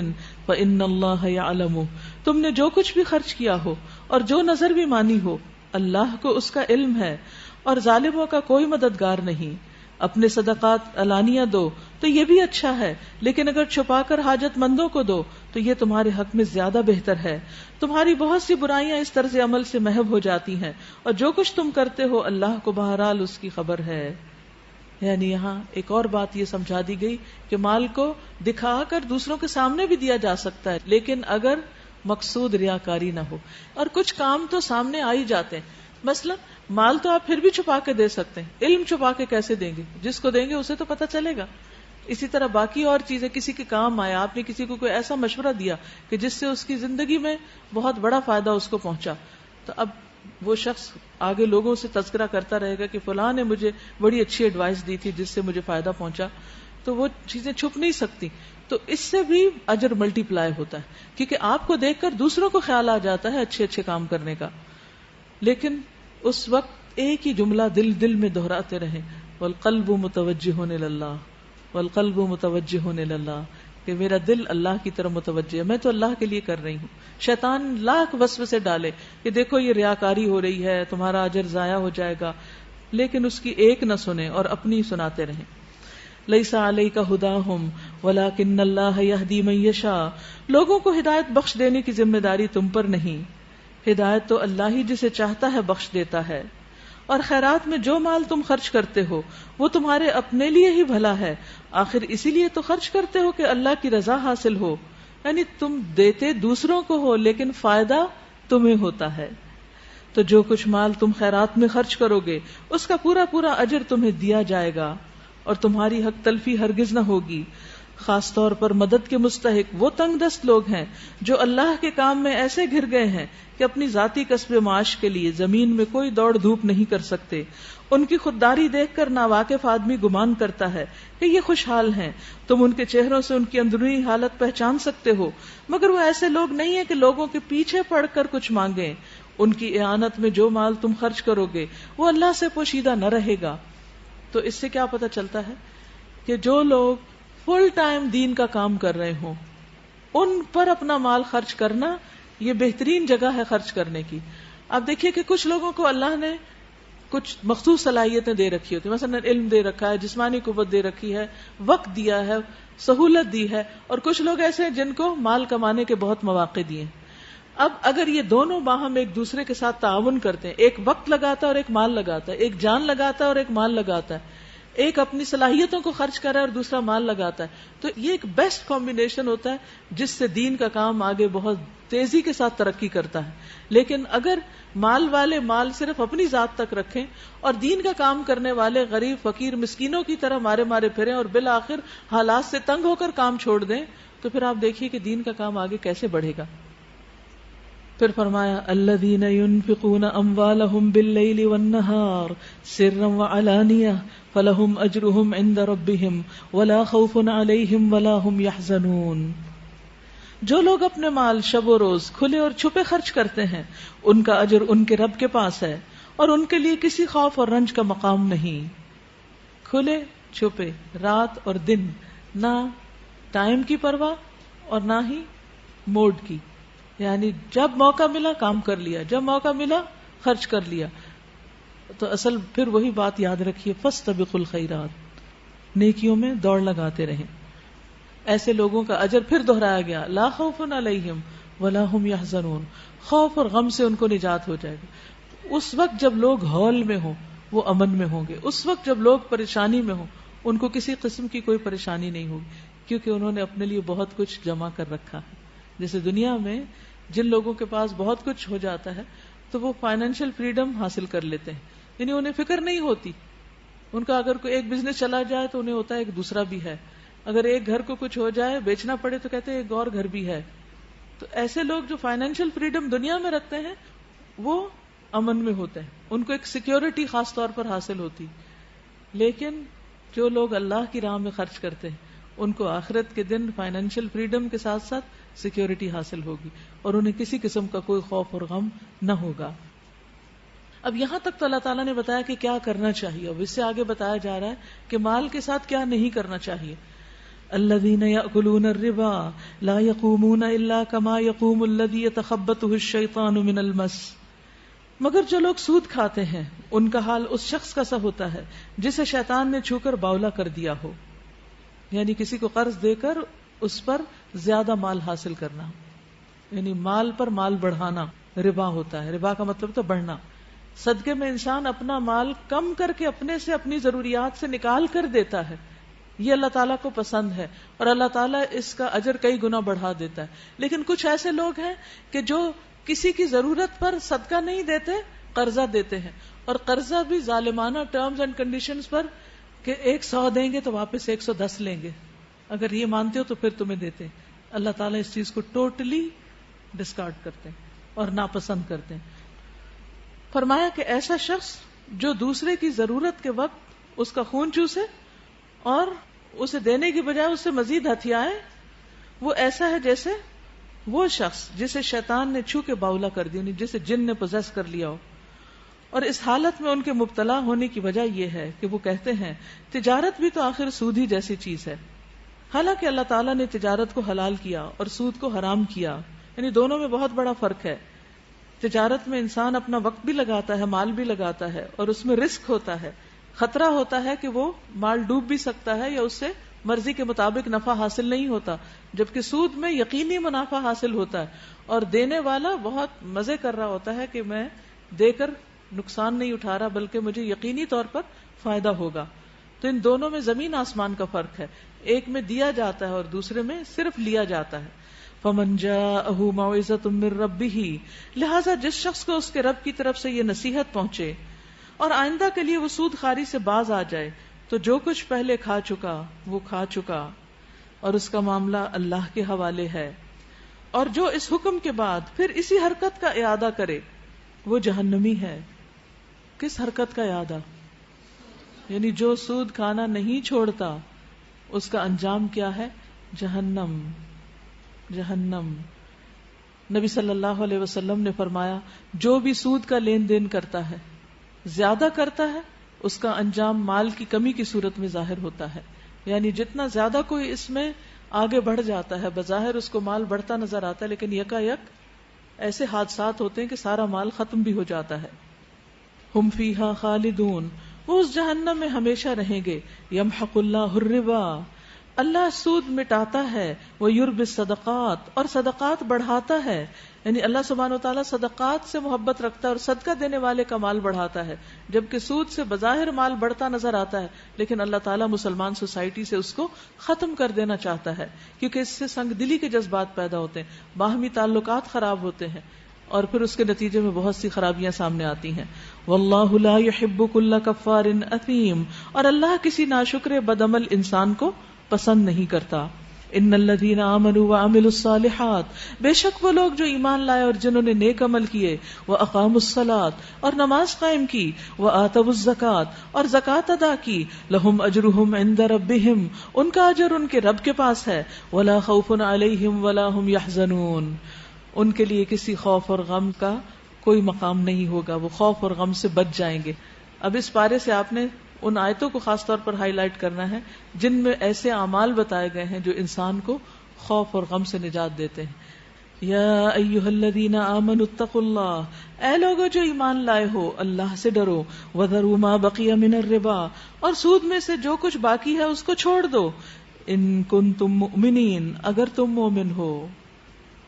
S1: فان اللہ یعلم، تم نے جو کچھ بھی خرچ کیا ہو اور جو نظر بھی مانی ہو اللہ کو اس کا علم ہے، اور ظالموں کا کوئی مددگار نہیں. اپنے صدقات علانیہ دو تو یہ بھی اچھا ہے، لیکن اگر چھپا کر حاجت مندوں کو دو تو یہ تمہارے حق میں زیادہ بہتر ہے. تمہاری بہت سی برائیاں اس طرز عمل سے محو ہو جاتی ہیں، اور جو کچھ تم کرتے ہو اللہ کو بہرحال اس کی خبر ہے. یعنی یہاں ایک اور بات یہ سمجھا دی گئی کہ مال کو دکھا کر دوسروں کے سامنے بھی دیا جا سکتا ہے، لیکن اگر مقصود ریاکاری نہ ہو. اور کچھ کام تو سامنے آ ہی جاتے ہیں، مثلا مال تو آپ پھر بھی چھپا کے دے سکتے ہیں، علم چھپا کے کیسے دیں گے؟ جس کو دیں گے اسے تو پتہ چلے گا. اسی طرح باقی اور چیزیں کسی کے کام آیا، آپ نے کسی کو کوئی ایسا مشورہ دیا کہ جس سے اس کی زندگی میں بہت بڑا فائدہ اس کو پہنچا، تو اب وہ شخص آگے لوگوں سے تذکرہ کرتا رہے گا کہ فلاں نے مجھے بڑی اچھی ایڈوائس دی تھی جس سے مجھے فائدہ پہنچا. تو وہ چیزیں چھپ نہیں سکتی. تو اس سے بھی اجر ملٹی پلائی ہوتا ہے، کیونکہ آپ کو دیکھ کر دوسروں کو خیال آ جاتا ہے اچھے اچھے کام کرنے کا. لیکن اس وقت ایک ہی جملہ دل میں دہراتے رہیں، والقلب متوجہ للہ، والقلب متوجہ للہ، کہ میرا دل اللہ کی طرف متوجہ ہے، میں تو اللہ کے لیے کر رہی ہوں. شیطان لاکھ وسوسے ڈالے کہ دیکھو یہ ریاکاری ہو رہی ہے، تمہارا اجر ضائع ہو جائے گا، لیکن اس کی ایک نہ سنیں اور اپنی سناتے رہیں. لیس علیک ھداھم ولکن اللہ یہدی من یشاء، لوگوں کو ہدایت بخش دینے کی ذمہ داری تم پر نہیں، ہدایت تو اللہ ہی جسے چاہتا ہے بخش دیتا ہے. اور خیرات میں جو مال تم خرچ کرتے ہو وہ تمہارے اپنے لیے ہی بھلا ہے، آخر اسی لیے تو خرچ کرتے ہو کہ اللہ کی رضا حاصل ہو، یعنی تم دیتے دوسروں کو ہو لیکن فائدہ تمہیں ہوتا ہے۔ تو جو کچھ مال تم خیرات میں خرچ کرو گے اس کا پورا پورا اجر تمہیں دیا جائے گا اور تمہاری حق تلفی ہرگز نہ ہوگی۔ خاص طور پر مدد کے مستحق وہ تنگ دست لوگ ہیں جو اللہ کے کام میں ایسے گھر گئے ہیں کہ اپنی ذاتی کسب معاش کے لیے زمین میں کوئی دوڑ دھوپ نہیں کر سکتے۔ ان کی خودداری دیکھ کر ناواقف آدمی گمان کرتا ہے کہ یہ خوشحال ہیں، تم ان کے چہروں سے ان کی اندرونی حالت پہچان سکتے ہو، مگر وہ ایسے لوگ نہیں ہیں کہ لوگوں کے پیچھے پڑ کر کچھ مانگیں۔ ان کی اعانت میں جو مال تم خرچ کرو گے وہ اللہ سے پوشیدہ نہ رہے گا۔ تو اس سے کیا پتہ چلتا ہے کہ جو لوگ فل ٹائم دین کا کام کر رہے ہوں ان پر اپنا مال خرچ کرنا یہ بہترین جگہ ہے خرچ کرنے کی۔ آپ دیکھیے کہ کچھ لوگوں کو اللہ نے کچھ مخصوص صلاحیتیں دے رکھی ہوتی ہیں، مثلا علم دے رکھا ہے، جسمانی قوت دے رکھی ہے، وقت دیا ہے، سہولت دی ہے، اور کچھ لوگ ایسے ہیں جن کو مال کمانے کے بہت مواقع دیے۔ اب اگر یہ دونوں باہم ایک دوسرے کے ساتھ تعاون کرتے ہیں، ایک وقت لگاتا ہے اور ایک مال لگاتا ہے، ایک جان لگاتا ہے اور ایک مال لگاتا ہے، ایک اپنی صلاحیتوں کو خرچ کر رہا ہے اور دوسرا مال لگاتا ہے، تو یہ ایک بیسٹ کمبینیشن ہوتا ہے جس سے دین کا کام آگے بہت تیزی کے ساتھ ترقی کرتا ہے۔ لیکن اگر مال والے مال صرف اپنی ذات تک رکھیں اور دین کا کام کرنے والے غریب فقیر مسکینوں کی طرح مارے مارے پھریں اور بالآخر حالات سے تنگ ہو کر کام چھوڑ دیں، تو پھر آپ دیکھیے کہ دین کا کام آگے کیسے بڑھے گا۔ پھر فرمایا الذین ينفقون اموالهم باللیل والنہار سرا وعلانیہ فلہم اجرہم عند ربہم ولا خوف علیہم ولا ہم یحزنون۔ جو لوگ اپنے مال شب و روز کھلے اور چھپے خرچ کرتے ہیں ان کا اجر ان کے رب کے پاس ہے اور ان کے لیے کسی خوف اور رنج کا مقام نہیں۔ کھلے چھپے، رات اور دن، نہ ٹائم کی پرواہ اور نہ ہی موڈ کی، یعنی جب موقع ملا کام کر لیا، جب موقع ملا خرچ کر لیا۔ تو اصل پھر وہی بات یاد رکھیے، فاستبقوا الخیرات، نیکیوں میں دوڑ لگاتے رہیں۔ ایسے لوگوں کا اجر پھر دہرایا گیا، لا خوف علیہم ولا ہم یحزنون، خوف اور غم سے ان کو نجات ہو جائے گا۔ اس وقت جب لوگ ہول میں ہوں وہ امن میں ہوں گے، اس وقت جب لوگ پریشانی میں ہوں ان کو کسی قسم کی کوئی پریشانی نہیں ہوگی، کیونکہ انہوں نے اپنے لیے بہت کچھ جمع کر رکھا ہے۔ جیسے دنیا میں جن لوگوں کے پاس بہت کچھ ہو جاتا ہے تو وہ فائنینشیل فریڈم حاصل کر لیتے ہیں، یعنی انہیں فکر نہیں ہوتی، ان کا اگر کوئی ایک بزنس چلا جائے تو انہیں ہوتا ہے ایک دوسرا بھی ہے، اگر ایک گھر کو کچھ ہو جائے بیچنا پڑے تو کہتے ہیں ایک اور گھر بھی ہے۔ تو ایسے لوگ جو فائنینشیل فریڈم دنیا میں رکھتے ہیں وہ امن میں ہوتے ہیں، ان کو ایک سیکیورٹی خاص طور پر حاصل ہوتی۔ لیکن جو لوگ اللہ کی راہ میں خرچ کرتے ہیں ان کو آخرت کے دن فائنینشیل فریڈم کے ساتھ ساتھ سیکیورٹی حاصل ہوگی اور انہیں کسی قسم کا کوئی خوف اور غم نہ ہوگا۔ اب یہاں تک تو اللہ تعالیٰ نے بتایا کہ کیا کرنا چاہیے، اب اس سے آگے بتایا جا رہا ہے کہ مال کے ساتھ کیا نہیں کرنا چاہیے۔ الذین یأکلون الربا لا یقومون الا کما یقوم الذی یتخبطہ الشیطان من المس، مگر جو لوگ سود کھاتے ہیں ان کا حال اس شخص کا سا ہوتا ہے جسے شیطان نے چھو کر باولا کر دیا ہو، یعنی کسی کو قرض دے کر اس پر زیادہ مال حاصل کرنا، یعنی مال پر مال بڑھانا ربا ہوتا ہے۔ ربا کا مطلب تو بڑھنا۔ صدقے میں انسان اپنا مال کم کر کے اپنے سے اپنی ضروریات سے نکال کر دیتا ہے، یہ اللہ تعالیٰ کو پسند ہے اور اللہ تعالیٰ اس کا اجر کئی گنا بڑھا دیتا ہے۔ لیکن کچھ ایسے لوگ ہیں کہ جو کسی کی ضرورت پر صدقہ نہیں دیتے، قرضہ دیتے ہیں، اور قرضہ بھی ظالمانہ ٹرمز اینڈ کنڈیشنز پر کہ 100 دیں گے تو واپس 110 لیں گے، اگر یہ مانتے ہو تو پھر تمہیں دیتے ہیں۔ اللہ تعالیٰ اس چیز کو ٹوٹلی ڈسکارڈ کرتے ہیں اور ناپسند کرتے ہیں۔ فرمایا کہ ایسا شخص جو دوسرے کی ضرورت کے وقت اس کا خون چوسے اور اسے دینے کی بجائے اس سے مزید ہتھیائے، وہ ایسا ہے جیسے وہ شخص جسے شیطان نے چھو کے باولا کر دی، جسے جن نے پوزیس کر لیا ہو۔ اور اس حالت میں ان کے مبتلا ہونے کی وجہ یہ ہے کہ وہ کہتے ہیں تجارت بھی تو آخر سود ہی جیسی چیز ہے، حالانکہ اللہ تعالیٰ نے تجارت کو حلال کیا اور سود کو حرام کیا، یعنی دونوں میں بہت بڑا فرق ہے۔ تجارت میں انسان اپنا وقت بھی لگاتا ہے، مال بھی لگاتا ہے، اور اس میں رسک ہوتا ہے، خطرہ ہوتا ہے کہ وہ مال ڈوب بھی سکتا ہے یا اس سے مرضی کے مطابق نفع حاصل نہیں ہوتا، جبکہ سود میں یقینی منافع حاصل ہوتا ہے اور دینے والا بہت مزے کر رہا ہوتا ہے کہ میں دے کر نقصان نہیں اٹھا رہا بلکہ مجھے یقینی طور پر فائدہ ہوگا. تو ان دونوں میں زمین آسمان کا فرق ہے. ایک میں دیا جاتا ہے اور دوسرے میں صرف لیا جاتا ہے. فمن جاءہ موعظۃ من ربہ، لہذا جس شخص کو اس کے رب کی طرف سے یہ نصیحت پہنچے اور آئندہ کے لیے وہ سود خواری سے باز آ جائے، تو جو کچھ پہلے کھا چکا وہ کھا چکا اور اس کا معاملہ اللہ کے حوالے ہے. اور جو اس حکم کے بعد پھر اسی حرکت کا اعادہ کرے وہ جہنمی ہے. کس حرکت کا اعادہ؟ یعنی جو سود کھانا نہیں چھوڑتا اس کا انجام کیا ہے؟ جہنم. جہنم. نبی صلی اللہ علیہ وسلم نے فرمایا جو بھی سود کا لین دین کرتا ہے، زیادہ کرتا ہے، اس کا انجام مال کی کمی کی صورت میں ظاہر ہوتا ہے. یعنی جتنا زیادہ کوئی اس میں آگے بڑھ جاتا ہے، بظاہر اس کو مال بڑھتا نظر آتا ہے، لیکن یکا یک ایسے حادثات ہوتے ہیں کہ سارا مال ختم بھی ہو جاتا ہے. ہم فیہا خالدون، وہ اس جہنم میں ہمیشہ رہیں گے. یمحق اللہ الربا، اللہ سود مٹاتا ہے. وہ یربی الصدقات، اور صدقات بڑھاتا ہے. یعنی اللہ سبحانہ وتعالیٰ صدقات سے محبت رکھتا ہے اور صدقہ دینے والے کا مال بڑھاتا ہے، جبکہ سود سے بظاہر مال بڑھتا نظر آتا ہے لیکن اللہ تعالیٰ مسلمان سوسائٹی سے اس کو ختم کر دینا چاہتا ہے، کیونکہ اس سے سنگ دلی کے جذبات پیدا ہوتے ہیں، باہمی تعلقات خراب ہوتے ہیں اور پھر اس کے نتیجے میں بہت سی خرابیاں سامنے آتی ہیں. واللہ لا يحب كل کفار اثیم، اور اللہ کسی ناشکر بدعمل انسان کو پسند نہیں کرتا. ان الذین آمنوا وعملوا الصالحات، بے شک وہ لوگ جو ایمان لائے اور جنہوں نے نیک عمل کیے، واقاموا الصلاۃ، اور نماز قائم کی، وآتوا الزکاۃ، اور زکوٰۃ ادا کی، لہم اجرہم عند ربہم، ان کا اجر ان کے رب کے پاس ہے، ولا خوف علیہم ولا هم یحزنون، ان کے لیے کسی خوف اور غم کا کوئی مقام نہیں ہوگا، وہ خوف اور غم سے بچ جائیں گے. اب اس پارے سے آپ نے ان آیتوں کو خاص طور پر ہائی لائٹ کرنا ہے جن میں ایسے اعمال بتائے گئے ہیں جو انسان کو خوف اور غم سے نجات دیتے ہیں. یا ایھا الذین آمنوا اتقوا اللہ، اے لوگو جو ایمان لائے ہو اللہ سے ڈرو. وذروا ما بقی من الربا، اور سود میں سے جو کچھ باقی ہے اس کو چھوڑ دو. ان کنتم مؤمنین، اگر تم مومن ہو،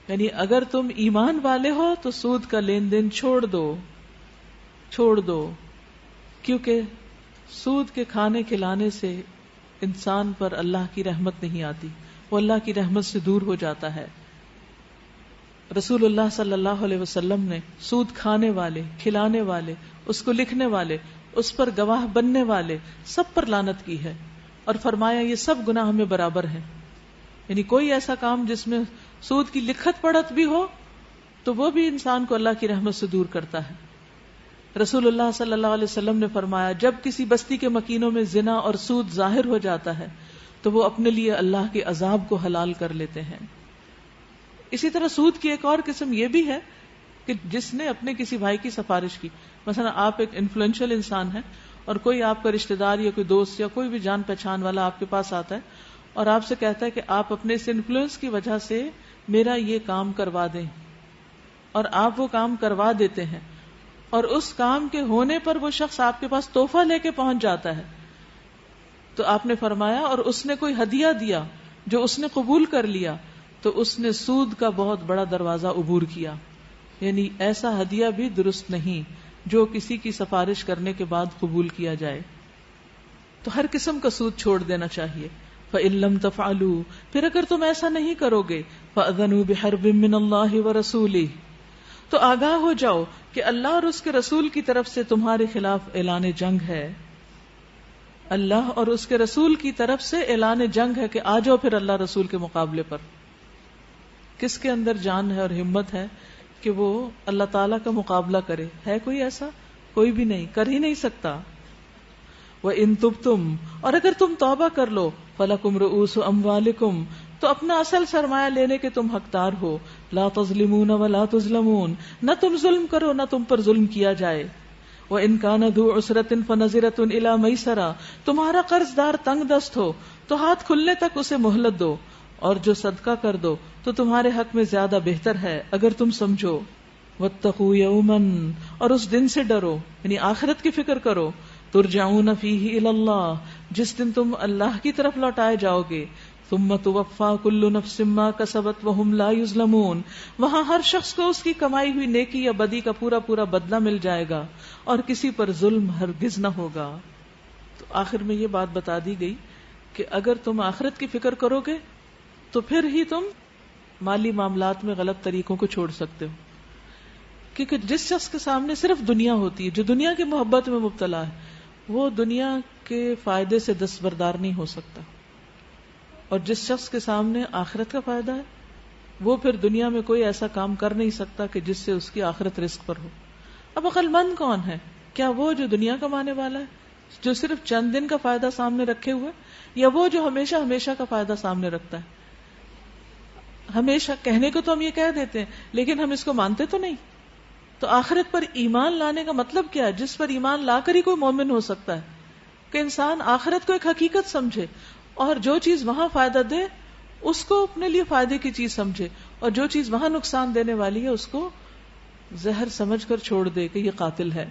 S1: یعنی اگر تم ایمان والے ہو تو سود کا لین دین چھوڑ دو، کیونکہ سود کے کھانے کھلانے سے انسان پر اللہ کی رحمت نہیں آتی، وہ اللہ کی رحمت سے دور ہو جاتا ہے. رسول اللہ صلی اللہ علیہ وسلم نے سود کھانے والے، کھلانے والے، اس کو لکھنے والے، اس پر گواہ بننے والے سب پر لعنت کی ہے اور فرمایا یہ سب گناہ میں برابر ہیں. یعنی کوئی ایسا کام جس میں سود کی لکھت پڑھت بھی ہو تو وہ بھی انسان کو اللہ کی رحمت سے دور کرتا ہے. رسول اللہ صلی اللہ علیہ وسلم نے فرمایا جب کسی بستی کے مکینوں میں زنا اور سود ظاہر ہو جاتا ہے تو وہ اپنے لیے اللہ کے عذاب کو حلال کر لیتے ہیں. اسی طرح سود کی ایک اور قسم یہ بھی ہے کہ جس نے اپنے کسی بھائی کی سفارش کی، مثلا آپ ایک انفلوئنشل انسان ہیں اور کوئی آپ کا رشتہ دار یا کوئی دوست یا کوئی بھی جان پہچان والا آپ کے پاس آتا ہے اور آپ سے کہتا ہے کہ آپ اپنے اس انفلوئنس کی وجہ سے میرا یہ کام کروا دیں، اور آپ وہ کام کروا دیتے ہیں اور اس کام کے ہونے پر وہ شخص آپ کے پاس تحفہ لے کے پہنچ جاتا ہے، تو آپ نے فرمایا اور اس نے کوئی ہدیہ دیا جو اس نے قبول کر لیا تو اس نے سود کا بہت بڑا دروازہ عبور کیا. یعنی ایسا ہدیہ بھی درست نہیں جو کسی کی سفارش کرنے کے بعد قبول کیا جائے. تو ہر قسم کا سود چھوڑ دینا چاہیے. فَإِن لَّمْ تَفْعَلُوا، پھر اگر تم ایسا نہیں کرو گے، فَأْذَنُوا بِحَرْبٍ مِّنَ اللَّهِ وَرَسُولِهِ، تو آگاہ ہو جاؤ کہ اللہ اور اس کے رسول کی طرف سے تمہارے خلاف اعلان جنگ ہے. اللہ اور اس کے رسول کی طرف سے اعلان جنگ ہے کہ آ جاؤ پھر اللہ رسول کے مقابلے پر. کس کے اندر جان ہے اور ہمت ہے کہ وہ اللہ تعالیٰ کا مقابلہ کرے؟ ہے کوئی ایسا؟ کوئی بھی نہیں، کر ہی نہیں سکتا. وَإِن تُبْتُمْ، اور اگر تم توبہ کر لو، فَلَكُمْ رُؤُوسُ أَمْوَالِكُمْ، تو اپنا اصل سرمایہ لینے کے تم حقدار ہو. لا تظلمون ولا تظلمون، نہ تم ظلم کرو نہ تم پر ظلم کیا جائے. وَإِن كَانَ ذُو عُسْرَةٍ فَنَظِرَةٌ إِلَى مَيْسَرَةٍ، تمہارا قرض دار تنگ دست ہو تو ہاتھ کھلنے تک اسے مہلت دو، اور جو صدقہ کر دو تو تمہارے حق میں زیادہ بہتر ہے اگر تم سمجھو. وَاتَّقُوا يَوْمًا، اور اس دن سے ڈرو، یعنی آخرت کی فکر کرو. ترجعون فیہ الی اللہ، جس دن تم اللہ کی طرف لوٹائے جاؤ گے. ثم توفى كل نفس ما كسبت وهم لا يظلمون، وہاں ہر شخص کو اس کی کمائی ہوئی نیکی یا بدی کا پورا پورا بدلہ مل جائے گا اور کسی پر ظلم ہرگز نہ ہوگا۔ تو آخر میں یہ بات بتا دی گئی کہ اگر تم آخرت کی فکر کرو گے تو پھر ہی تم مالی معاملات میں غلط طریقوں کو چھوڑ سکتے ہو، کیونکہ جس شخص کے سامنے صرف دنیا ہوتی ہے، جو دنیا کی محبت میں مبتلا ہے، وہ دنیا کے فائدے سے دستبردار نہیں ہو سکتا، اور جس شخص کے سامنے آخرت کا فائدہ ہے وہ پھر دنیا میں کوئی ایسا کام کر نہیں سکتا کہ جس سے اس کی آخرت رزق پر ہو۔ اب عقل مند کون ہے؟ کیا وہ جو دنیا کمانے والا ہے، جو صرف چند دن کا فائدہ سامنے رکھے ہوئے، یا وہ جو ہمیشہ ہمیشہ کا فائدہ سامنے رکھتا ہے؟ ہمیشہ کہنے کو تو ہم یہ کہہ دیتے ہیں، لیکن ہم اس کو مانتے تو نہیں۔ تو آخرت پر ایمان لانے کا مطلب کیا ہے؟ جس پر ایمان لا کر ہی کوئی مومن ہو سکتا ہے، کہ انسان آخرت کو ایک حقیقت سمجھے اور جو چیز وہاں فائدہ دے اس کو اپنے لیے فائدے کی چیز سمجھے، اور جو چیز وہاں نقصان دینے والی ہے اس کو زہر سمجھ کر چھوڑ دے کہ یہ قاتل ہے۔